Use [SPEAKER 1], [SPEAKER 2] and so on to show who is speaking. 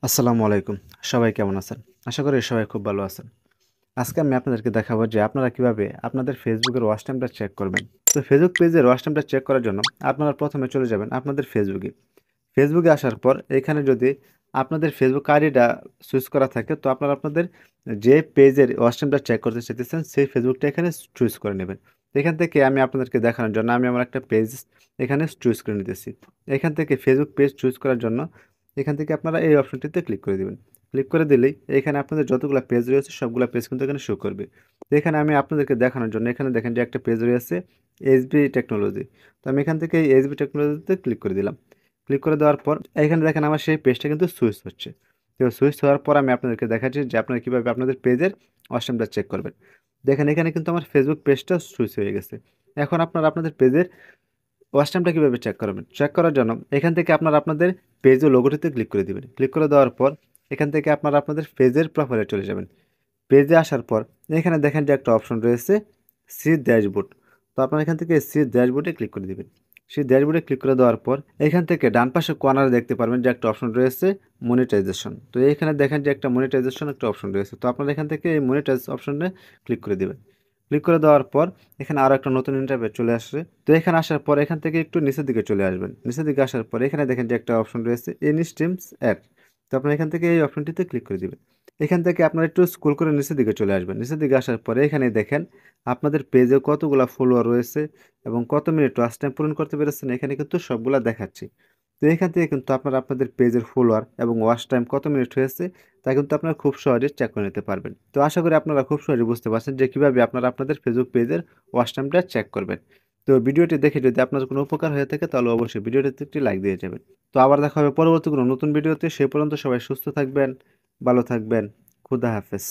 [SPEAKER 1] আসসালামু আলাইকুম। সবাই কেমন আছেন? আশা করি সবাই খুব ভালো আছেন। আজকে আমি আপনাদেরকে দেখাবো যে আপনারা কিভাবে আপনাদের ফেসবুকের ওয়াচ টাইমটা চেক করবেন। তো ফেসবুক পেজের ওয়াচ টাইমটা চেক করার জন্য আপনারা ১ম এ চলে যাবেন আপনাদের ফেসবুকে। ফেসবুকে আসার পর এখানে যদি আপনাদের ফেসবুক আইডিটা চুজ করা থাকে তো আপনারা আপনাদের যে পেজের ওয়াচ টাইমটা চেক করতে চাইতেছেন সেই ফেসবুকটা এখানে চুজ করে নেবেন। এখান থেকে আমি আপনাদেরকে দেখানোর জন্য আমি আমার একটা পেজ এখানে চুজ করে নিতেছি। এখান থেকে ফেসবুক পেজ চুজ করার জন্য এখান থেকে আপনারা এই অপশনটিতে ক্লিক করে দিবেন। ক্লিক করে দিলেই এখানে আপনাদের যতগুলা পেজ রয়েছে সবগুলা পেজ কিন্তু এখানে শো করবে। তো এখানে আমি আপনাদেরকে দেখানোর জন্য এখানে দেখেন যে একটা পেজ রয়েছে এসবি টেকনোলজি। তো আমি এখান থেকে এই এসবি টেকনোলজিতে ক্লিক করে দিলাম। ক্লিক করে দেওয়ার পর এখানে দেখেন আমার সেই পেজটা কিন্তু সুইচ হচ্ছে। তো সুইচ হওয়ার পর আমি আপনাদেরকে দেখাচ্ছি যে আপনারা কিভাবে আপনাদের পেজের অপশনটা চেক করবেন। দেখেন এখানে কিন্তু আমার ফেসবুক পেজটা সুইচ হয়ে গেছে। এখন আপনারা আপনাদের পেজের ওয়াচ টাইমটা কিভাবে চেক করবেন? চেক করার জন্য এখান থেকে আপনারা আপনাদের পেজ ও লোগোটিতে ক্লিক করে দিবেন। ক্লিক করে দেওয়ার পর এখান থেকে আপনারা আপনাদের পেজের প্রোফাইলে চলে যাবেন। পেজে আসার পর এখানে দেখেন যে একটা অপশন রয়েছে সি ড্যাশবোর্ড। তো আপনারা এখান থেকে সি ড্যাশবোর্ডে ক্লিক করে দিবেন। সেই ড্যাশবোর্ডে ক্লিক করে দেওয়ার পর এখান থেকে ডান পাশে কর্নারে দেখতে পারবেন যে একটা অপশন রয়েছে মনিটাইজেশন। তো এখানে দেখেন যে একটা মনিটাইজেশন একটা অপশন রয়েছে। তো আপনারা এখান থেকে এই মনিটাইজ অপশনে ক্লিক করে দিবেন। ক্লিক করে দেওয়ার পর এখানে আরো একটা নতুন ইন্টারফেস চলে আসছে। তো এখানে আসার পর এখান থেকে একটু নিচের দিকে চলে আসবেন। নিচের দিকে আসার পর এখানে দেখেন যে একটা অপশন রয়েছে এনি স্ট্রিমস অ্যাড। তো আপনারা এখান থেকে এই অপশনটিতে ক্লিক করে দিবেন। এখান থেকে আপনারা একটু স্ক্রল করে নিচের দিকে চলে আসবেন। নিচের দিকে আসার পরে এখানে দেখেন আপনাদের পেজে কতগুলা ফলোয়ার রয়েছে এবং কত মিনিট ওয়াচ টাইম পূরণ করতে পেরেছেন এখানে কিন্তু সবগুলা দেখাচ্ছি। তো এখান থেকে কিন্তু আপনারা আপনাদের পেজের ফলোয়ার এবং ওয়াচ টাইম কত মিনিট হয়েছে তা কিন্তু আপনারা খুব সহজে চেক করে নিতে পারবেন। তো আশা করি আপনারা খুব সহজে বুঝতে পারছেন যে কিভাবে আপনারা আপনাদের ফেসবুক পেজের ওয়াচ টাইমটা চেক করবেন। তো ভিডিওটি দেখে যদি আপনার কোনো উপকার হয়ে থাকে তাহলে অবশ্যই ভিডিওটিতে একটি লাইক দিয়ে যাবেন। তো আবার দেখা হবে পরবর্তী কোনো নতুন ভিডিওতে। সে পর্যন্ত সবাই সুস্থ থাকবেন, ভালো থাকবেন। খুদা হাফেজ।